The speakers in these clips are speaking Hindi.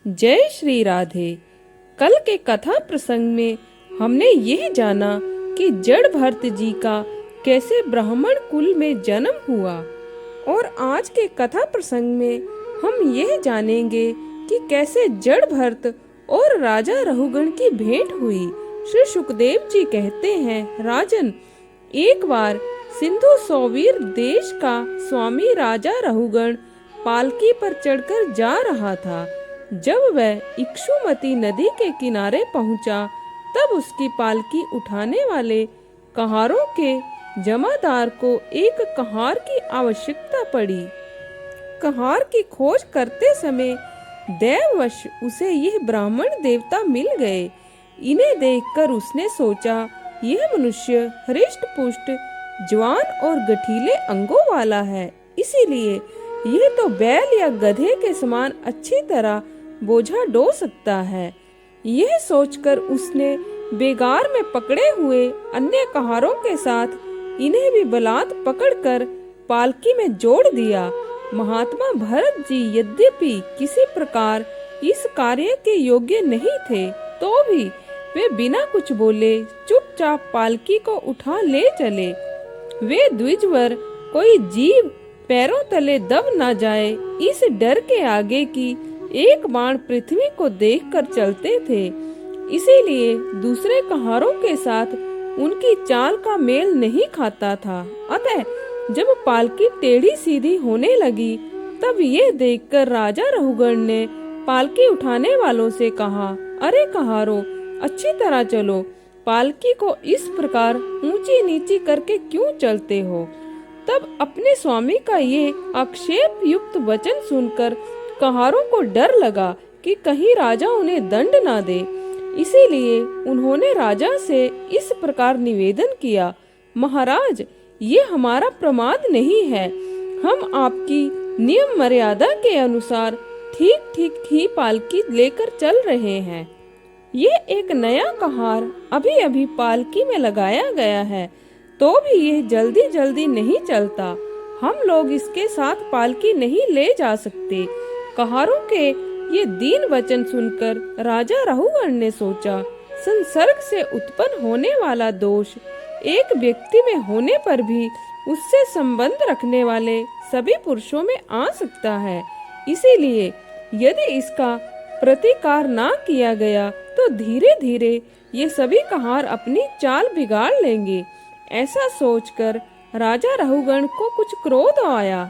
जय श्री राधे। कल के कथा प्रसंग में हमने यह जाना कि जड़ भरत जी का कैसे ब्राह्मण कुल में जन्म हुआ, और आज के कथा प्रसंग में हम यह जानेंगे कि कैसे जड़ भरत और राजा रहुगण की भेंट हुई। श्री सुखदेव जी कहते हैं, राजन, एक बार सिंधु सौवीर देश का स्वामी राजा रहुगण पालकी पर चढ़कर जा रहा था। जब वह इक्षुमती नदी के किनारे पहुंचा, तब उसकी पालकी उठाने वाले कहारों के जमादार को एक कहार की आवश्यकता पड़ी। कहार की खोज करते समय दैववश उसे यह ब्राह्मण देवता मिल गए। इन्हें देखकर उसने सोचा, यह मनुष्य हृष्ट पुष्ट, जवान और गठीले अंगों वाला है, इसीलिए यह तो बैल या गधे के समान अच्छी तरह बोझा ढो सकता है। यह सोचकर उसने बेगार में पकड़े हुए अन्य कहारों के साथ इन्हें भी बलात् पकड़कर पालकी में जोड़ दिया। महात्मा भरत जी यद्यपि किसी प्रकार इस कार्य के योग्य नहीं थे, तो भी वे बिना कुछ बोले चुपचाप पालकी को उठा ले चले। वे द्विजवर कोई जीव पैरों तले दब न जाए, इस डर के आगे कि एक बाण पृथ्वी को देखकर चलते थे, इसीलिए दूसरे कहारों के साथ उनकी चाल का मेल नहीं खाता था। अतः जब पालकी टेढ़ी सीधी होने लगी, तब ये देखकर राजा रहुगण ने पालकी उठाने वालों से कहा, अरे कहारों, अच्छी तरह चलो, पालकी को इस प्रकार ऊंची नीची करके क्यों चलते हो। तब अपने स्वामी का ये आक्षेप युक्त वचन सुनकर कहारों को डर लगा कि कहीं राजा उन्हें दंड ना दे। इसीलिए उन्होंने राजा से इस प्रकार निवेदन किया, महाराज, ये हमारा प्रमाद नहीं है। हम आपकी नियम मर्यादा के अनुसार ठीक ठीक ही पालकी लेकर चल रहे हैं। ये एक नया कहार अभी अभी पालकी में लगाया गया है, तो भी ये जल्दी जल्दी नहीं चलता। हम लोग इसके साथ पालकी नहीं ले जा सकते। कहारों के ये दीन वचन सुनकर राजा रहुगण ने सोचा, संसर्ग से उत्पन्न होने वाला दोष एक व्यक्ति में होने पर भी उससे संबंध रखने वाले सभी पुरुषों में आ सकता है। इसीलिए यदि इसका प्रतिकार ना किया गया तो धीरे धीरे ये सभी कहार अपनी चाल बिगाड़ लेंगे। ऐसा सोचकर राजा रहुगण को कुछ क्रोध आया।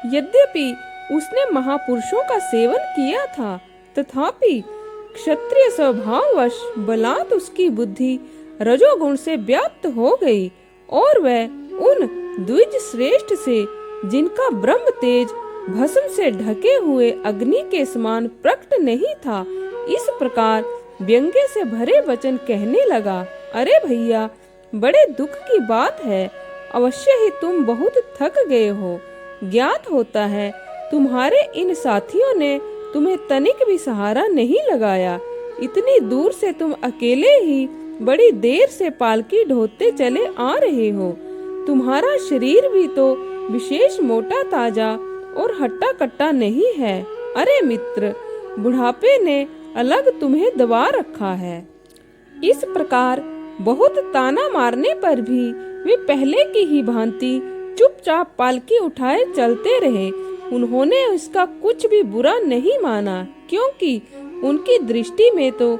यद्यपि उसने महापुरुषों का सेवन किया था, तथापि क्षत्रिय स्वभाववश बलात् उसकी बुद्धि रजोगुण से व्याप्त हो गई, और वह उन द्विज श्रेष्ठ से, जिनका ब्रह्म तेज भस्म से ढके हुए अग्नि के समान प्रकट नहीं था, इस प्रकार व्यंग्य से भरे वचन कहने लगा, अरे भैया, बड़े दुख की बात है। अवश्य ही तुम बहुत थक गए हो। ज्ञात होता है तुम्हारे इन साथियों ने तुम्हें तनिक भी सहारा नहीं लगाया। इतनी दूर से तुम अकेले ही बड़ी देर से पालकी ढोते चले आ रहे हो। तुम्हारा शरीर भी तो विशेष मोटा ताजा और हट्टा कट्टा नहीं है। अरे मित्र, बुढ़ापे ने अलग तुम्हें दबा रखा है। इस प्रकार बहुत ताना मारने पर भी वे पहले की ही भांति चुपचाप पालकी उठाए चलते रहे। उन्होंने इसका कुछ भी बुरा नहीं माना, क्योंकि उनकी दृष्टि में तो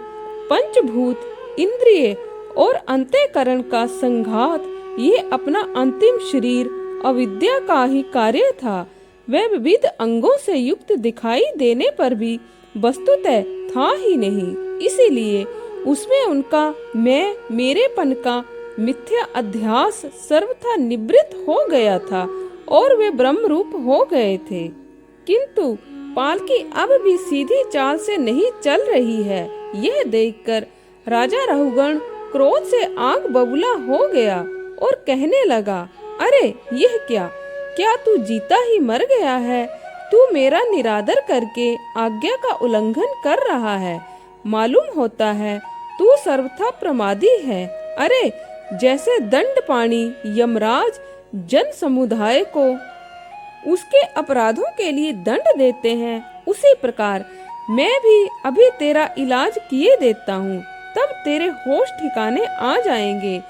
पंचभूत, इंद्रिय और अंतःकरण का संघात, ये अपना अंतिम शरीर अविद्या का ही कार्य था। वह विविध अंगों से युक्त दिखाई देने पर भी वस्तुतः था ही नहीं। इसीलिए उसमें उनका मैं मेरेपन का मिथ्या अध्यास सर्वथा निवृत्त हो गया था, और वे ब्रह्म रूप हो गए थे। किंतु पालकी अब भी सीधी चाल से नहीं चल रही है। यह देखकर राजा रहुगण क्रोध से आग बबूला हो गया और कहने लगा, अरे यह क्या तू जीता ही मर गया है? तू मेरा निरादर करके आज्ञा का उल्लंघन कर रहा है। मालूम होता है तू सर्वथा प्रमादी है। अरे जैसे दंड पाणी यमराज जन समुदाय को उसके अपराधों के लिए दंड देते हैं, उसी प्रकार मैं भी अभी तेरा इलाज किए देता हूँ, तब तेरे होश ठिकाने आ जाएंगे।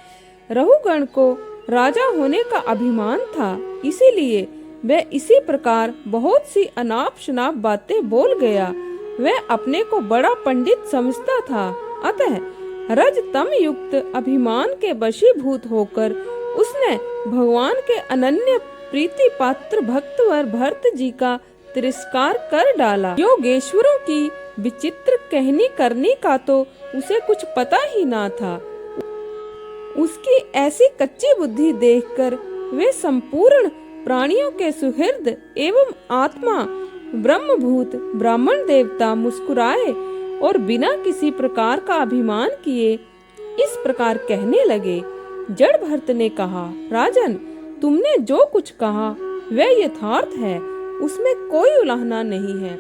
रहुगण को राजा होने का अभिमान था, इसीलिए वह इसी प्रकार बहुत सी अनाप शनाप बातें बोल गया। वह अपने को बड़ा पंडित समझता था, अतः रज तम युक्त अभिमान के वशीभूत होकर उसने भगवान के अनन्य प्रीति पात्र भक्तवर भरत जी का तिरस्कार कर डाला। योगेश्वरों की विचित्र कहनी करनी का तो उसे कुछ पता ही ना था। उसकी ऐसी कच्ची बुद्धि देखकर वे संपूर्ण प्राणियों के सुहृद एवं आत्मा ब्रह्मभूत ब्राह्मण देवता मुस्कुराए और बिना किसी प्रकार का अभिमान किए इस प्रकार कहने लगे। जड़ भरत ने कहा, राजन, तुमने जो कुछ कहा वह यथार्थ है, उसमें कोई उलाहना नहीं है।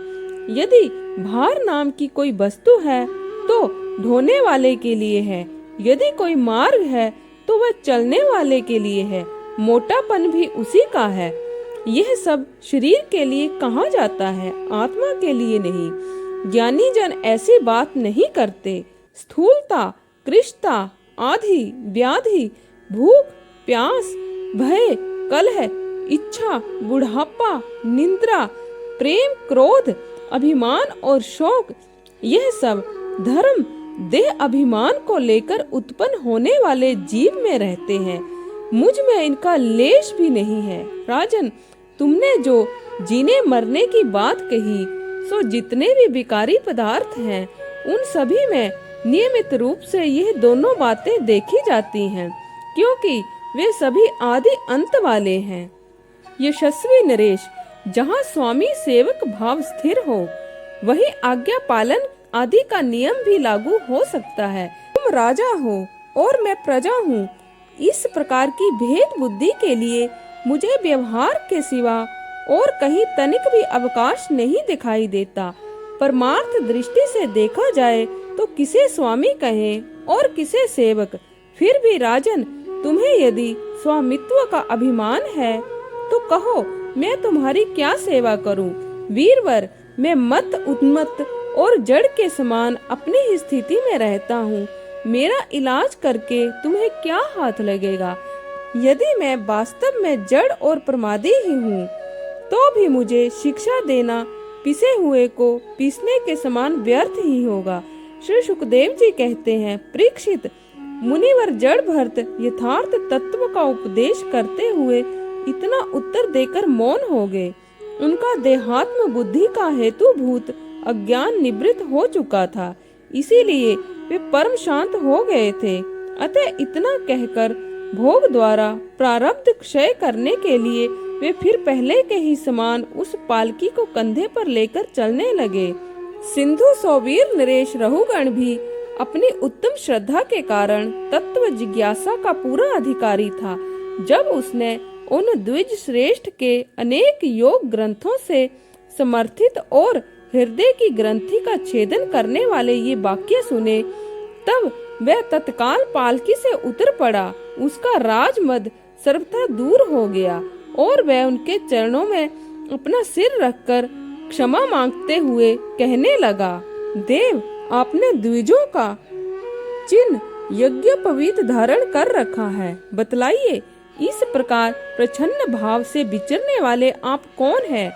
यदि भार नाम की कोई वस्तु है तो ढोने वाले के लिए है, यदि कोई मार्ग है तो वह चलने वाले के लिए है, मोटापन भी उसी का है। यह सब शरीर के लिए कहा जाता है, आत्मा के लिए नहीं। ज्ञानी जन ऐसी बात नहीं करते। स्थूलता, कृष्णता, आधि, व्याधि, भूख, प्यास, भय, कलह, इच्छा, बुढ़ापा, निंद्रा, प्रेम, क्रोध, अभिमान और शोक, यह सब धर्म देह अभिमान को लेकर उत्पन्न होने वाले जीव में रहते हैं। मुझ में इनका लेश भी नहीं है। राजन, तुमने जो जीने मरने की बात कही, सो जितने भी विकारी पदार्थ हैं, उन सभी में नियमित रूप से यह दोनों बातें देखी जाती हैं, क्योंकि वे सभी आदि अंत वाले हैं। यशस्वी नरेश, जहाँ स्वामी सेवक भाव स्थिर हो, वही आज्ञा पालन आदि का नियम भी लागू हो सकता है। तुम राजा हो और मैं प्रजा हूँ, इस प्रकार की भेद बुद्धि के लिए मुझे व्यवहार के सिवा और कहीं तनिक भी अवकाश नहीं दिखाई देता। परमार्थ दृष्टि से देखा जाए तो किसे स्वामी कहें और किसे सेवक। फिर भी राजन, तुम्हें यदि स्वामित्व का अभिमान है तो कहो, मैं तुम्हारी क्या सेवा करूं? वीरवर, मैं मत उन्मत्त और जड़ के समान अपनी ही स्थिति में रहता हूँ। मेरा इलाज करके तुम्हें क्या हाथ लगेगा? यदि मैं वास्तव में जड़ और प्रमादी ही हूँ, तो भी मुझे शिक्षा देना पिसे हुए को पीसने के समान व्यर्थ ही होगा। श्री सुखदेव जी कहते हैं, परीक्षित, मुनिवर जड़ भरत यथार्थ तत्व का उपदेश करते हुए इतना उत्तर देकर मौन हो गए। उनका देहात्म बुद्धि का हेतुभूत अज्ञान निवृत्त हो चुका था, इसीलिए वे परम शांत हो गए थे। अतः इतना कहकर भोग द्वारा प्रारब्ध क्षय करने के लिए वे फिर पहले के ही समान उस पालकी को कंधे पर लेकर चलने लगे। सिंधु सौवीर नरेश रहुगण भी अपनी उत्तम श्रद्धा के कारण तत्व जिज्ञासा का पूरा अधिकारी था। जब उसने उन द्विज श्रेष्ठ के अनेक योग ग्रंथों से समर्थित और हृदय की ग्रंथि का छेदन करने वाले ये वाक्य सुने, तब वह तत्काल पालकी से उतर पड़ा। उसका राजमद सर्वथा दूर हो गया और वह उनके चरणों में अपना सिर रखकर क्षमा मांगते हुए कहने लगा, देव, आपने द्विजों का चिन्ह यज्ञोपवीत धारण कर रखा है, बतलाइए, इस प्रकार प्रच्छन्न भाव से विचरने वाले आप कौन हैं?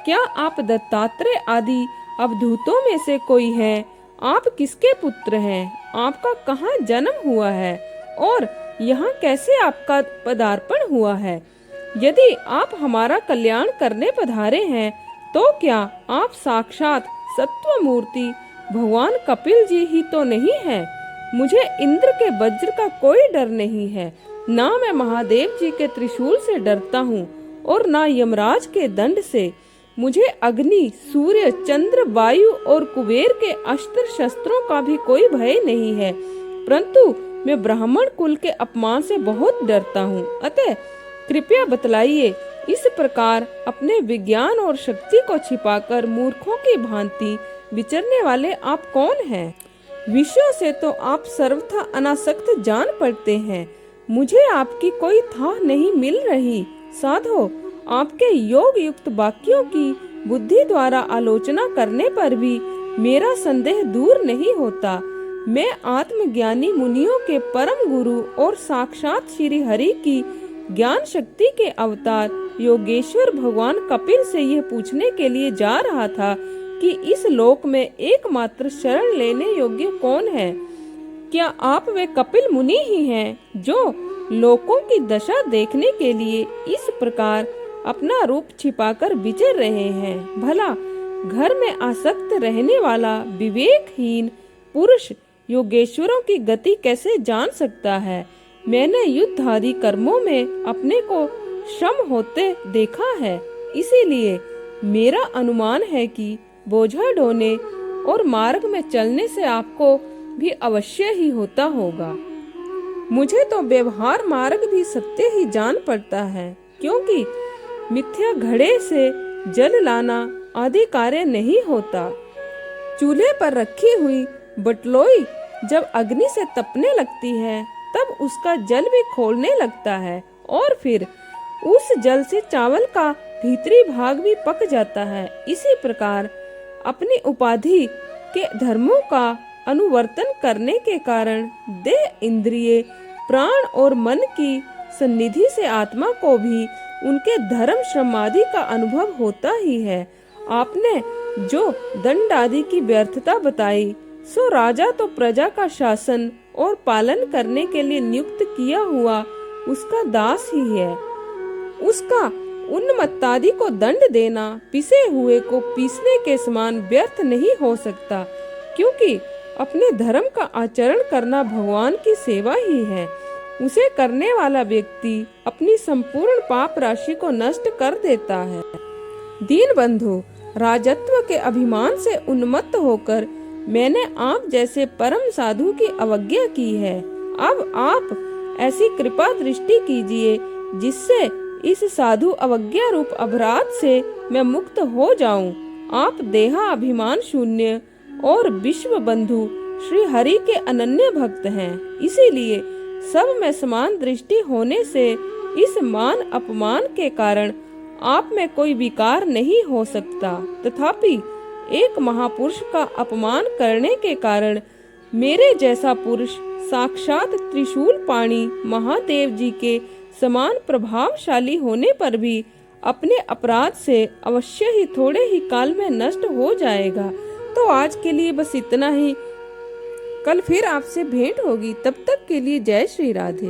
क्या आप दत्तात्रेय आदि अवधूतों में से कोई हैं? आप किसके पुत्र हैं? आपका कहाँ जन्म हुआ है और यहाँ कैसे आपका पदार्पण हुआ है? यदि आप हमारा कल्याण करने पधारे हैं, तो क्या आप साक्षात सत्व मूर्ति भगवान कपिल जी ही तो नहीं है? मुझे इंद्र के वज्र का कोई डर नहीं है, ना मैं महादेव जी के त्रिशूल से डरता हूँ और ना यमराज के दंड से। मुझे अग्नि, सूर्य, चंद्र, वायु और कुबेर के अस्त्र शस्त्रों का भी कोई भय नहीं है, परंतु मैं ब्राह्मण कुल के अपमान से बहुत डरता हूँ। अतः कृपया बतलाइए, इस प्रकार अपने विज्ञान और शक्ति को छिपाकर मूर्खों की भांति विचरने वाले आप कौन हैं? विषयों से तो आप सर्वथा अनासक्त जान पड़ते हैं, मुझे आपकी कोई था नहीं मिल रही। साधो, आपके योग युक्त वाक्यों की बुद्धि द्वारा आलोचना करने पर भी मेरा संदेह दूर नहीं होता। मैं आत्मज्ञानी मुनियों के परम गुरु और साक्षात श्री हरि की ज्ञान शक्ति के अवतार योगेश्वर भगवान कपिल से यह पूछने के लिए जा रहा था कि इस लोक में एकमात्र शरण लेने योग्य कौन है। क्या आप वे कपिल मुनि ही हैं जो लोकों की दशा देखने के लिए इस प्रकार अपना रूप छिपाकर विचर रहे हैं? भला घर में आसक्त रहने वाला विवेकहीन पुरुष योगेश्वरों की गति कैसे जान सकता है? मैंने युद्ध आदि कर्मों में अपने को श्रम होते देखा है, इसीलिए मेरा अनुमान है कि बोझा ढोने और मार्ग में चलने से आपको भी अवश्य ही होता होगा। मुझे तो व्यवहार मार्ग भी सत्य ही जान पड़ता है, क्योंकि मिथ्या घड़े से जल लाना आदि कार्य नहीं होता। चूल्हे पर रखी हुई बटलोई जब अग्नि से तपने लगती है तब उसका जल भी खौलने लगता है और फिर उस जल से चावल का भीतरी भाग भी पक जाता है। इसी प्रकार अपनी उपाधि के धर्मों का अनुवर्तन करने के कारण देह, इंद्रिय, प्राण और मन की सन्निधि से आत्मा को भी उनके धर्म श्रमादि का अनुभव होता ही है। आपने जो दंड आदि की व्यर्थता बताई, सो राजा तो प्रजा का शासन और पालन करने के लिए नियुक्त किया हुआ उसका दास ही है। उसका उन्मत्तादि को दंड देना पिसे हुए को पीसने के समान व्यर्थ नहीं हो सकता, क्योंकि अपने धर्म का आचरण करना भगवान की सेवा ही है। उसे करने वाला व्यक्ति अपनी संपूर्ण पाप राशि को नष्ट कर देता है। दीन बंधु, राजत्व के अभिमान से उन्मत्त होकर मैंने आप जैसे परम साधु की अवज्ञा की है। अब आप ऐसी कृपा दृष्टि कीजिए जिससे इस साधु अवज्ञा रूप अपराध से मैं मुक्त हो जाऊं। आप देहा अभिमान शून्य और विश्व बंधु श्री हरि के अनन्य भक्त हैं, इसीलिए सब में समान दृष्टि होने से इस मान अपमान के कारण आप में कोई विकार नहीं हो सकता। तथापि एक महापुरुष का अपमान करने के कारण मेरे जैसा पुरुष साक्षात त्रिशूल पाणी महादेव जी के समान प्रभावशाली होने पर भी अपने अपराध से अवश्य ही थोड़े ही काल में नष्ट हो जाएगा। तो आज के लिए बस इतना ही। कल फिर आपसे भेंट होगी, तब तक के लिए जय श्री राधे।